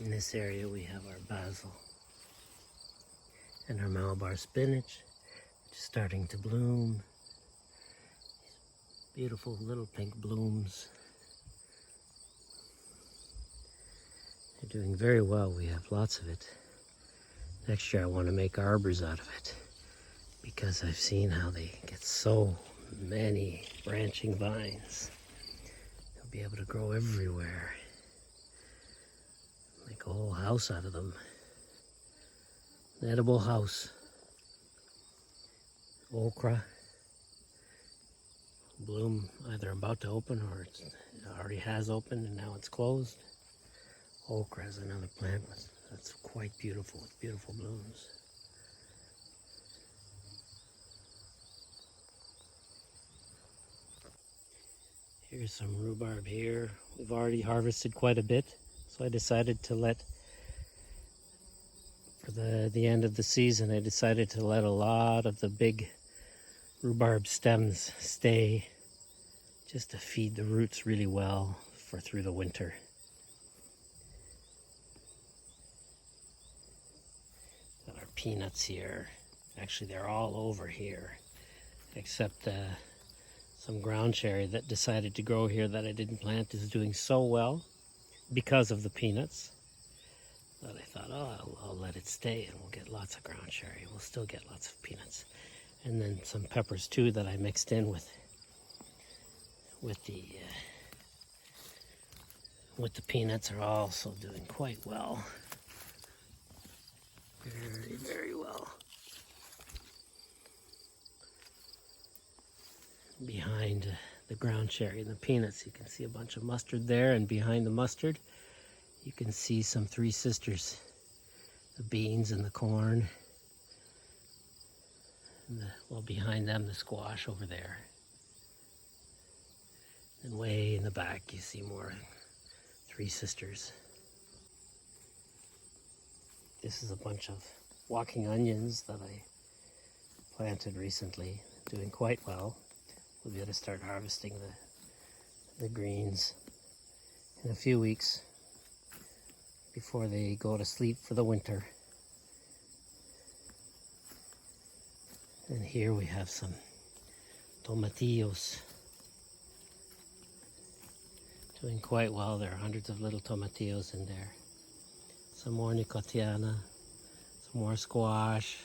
In this area we have our basil and our Malabar spinach, which is starting to bloom. Beautiful little pink blooms. They're doing very well. We have lots of it. Next year I want to make arbors out of it, because I've seen how they get so many branching vines. They'll be able to grow everywhere. Make a whole house out of them. An edible house. Okra. Bloom either about to open or it already has opened and now it's closed. Okra is another plant that's quite beautiful with beautiful blooms. Here's some rhubarb here. We've already harvested quite a bit, so I decided to let, for the end of the season, I decided to let a lot of the big rhubarb stems stay, just to feed the roots really well for through the winter. Got our peanuts here. Actually, they're all over here, except some ground cherry that decided to grow here that I didn't plant is doing so well because of the peanuts that I thought, oh, I'll let it stay and we'll get lots of ground cherry. We'll still get lots of peanuts. And then some peppers too that I mixed in with the peanuts are also doing quite well. Very, very well. Behind the ground cherry and the peanuts, you can see a bunch of mustard there, and behind the mustard you can see some three sisters, the beans and the corn, and well, behind them the squash over there. And way in the back you see more three sisters. This is a bunch of walking onions that I planted recently, doing quite well. We'll be able to start harvesting the greens in a few weeks before they go to sleep for the winter. And here we have some tomatillos. Doing quite well. There are hundreds of little tomatillos in there. Some more nicotiana, some more squash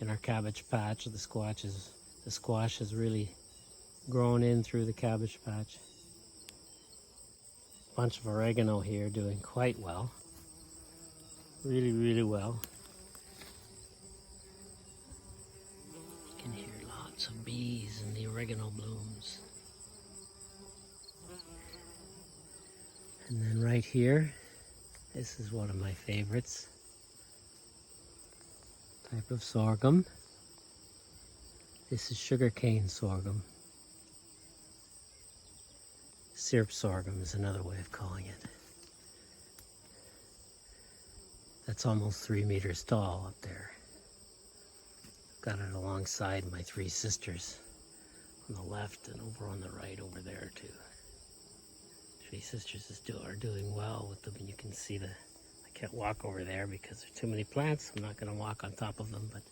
in our cabbage patch. The squash has really grown in through the cabbage patch. Bunch of oregano here doing quite well. Really, really well. You can hear lots of bees in the oregano blooms. And then right here, this is one of my favorites. Type of sorghum. This is sugarcane sorghum. Syrup sorghum is another way of calling it. That's almost 3 meters tall up there. Got it alongside my three sisters on the left and over on the right over there too. Three sisters are doing well with them, and you can see I can't walk over there because there's too many plants. I'm not going to walk on top of them, but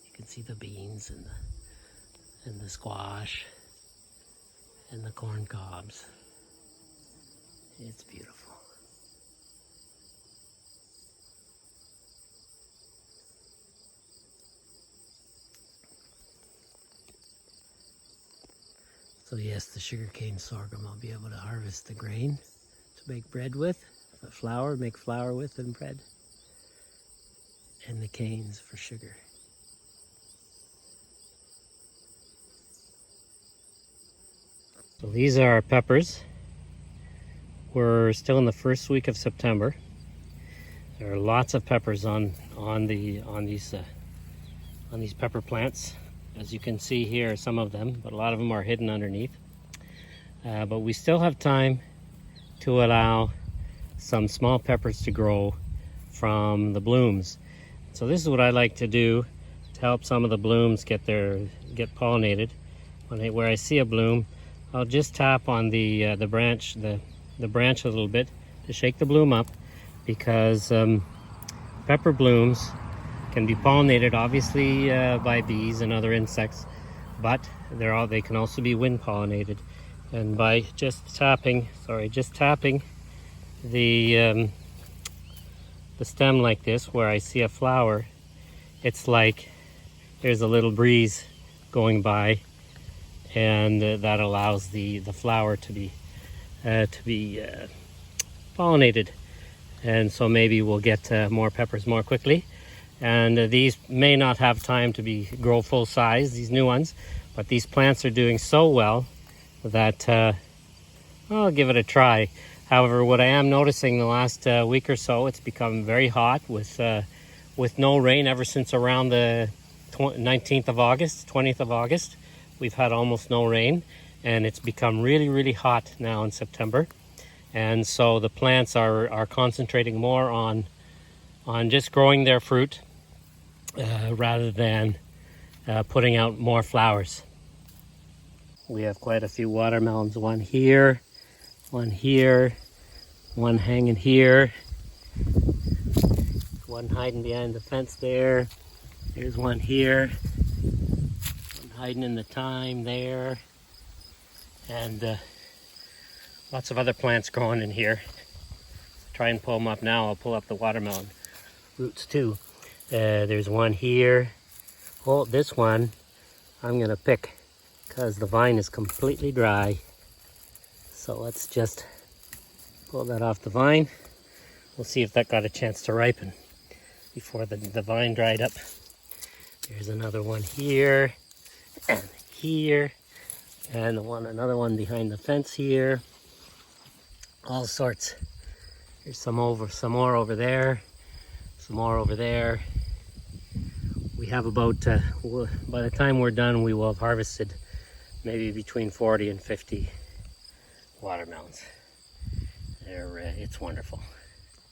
you can see the beans and the squash and the corn cobs. It's beautiful. So yes, the sugarcane sorghum, I'll be able to harvest the grain to make bread with, make flour with and bread, and the canes for sugar. So these are our peppers. We're still in the first week of September. There are lots of peppers on these pepper plants. As you can see here, some of them, but a lot of them are hidden underneath. But we still have time to allow some small peppers to grow from the blooms. So this is what I like to do to help some of the blooms get pollinated. Where I see a bloom, I'll just tap on the branch a little bit to shake the bloom up. because pepper blooms can be pollinated obviously by bees and other insects, but they can also be wind pollinated. And by just tapping the stem like this, where I see a flower, it's like there's a little breeze going by, and that allows the flower to be pollinated. And so maybe we'll get more peppers more quickly. And these may not have time to grow full size, these new ones, but these plants are doing so well that I'll give it a try. However, what I am noticing the last week or so, it's become very hot with no rain ever since around the 19th of August, 20th of August. We've had almost no rain, and it's become really, really hot now in September. And so the plants are concentrating more on just growing their fruit rather than putting out more flowers. We have quite a few watermelons, one here, one hanging here, one hiding behind the fence there. There's one here, one hiding in the thyme there, and lots of other plants growing in here. Try and pull them up now. I'll pull up the watermelon roots too. There's one here. Oh, this one I'm gonna pick because the vine is completely dry. So let's just pull that off the vine. We'll see if that got a chance to ripen before the vine dried up. There's another one here, and here, and another one behind the fence here. All sorts. There's some more over there, some more over there. We have about, by the time we're done, we will have harvested maybe between 40 and 50 watermelons. It's wonderful.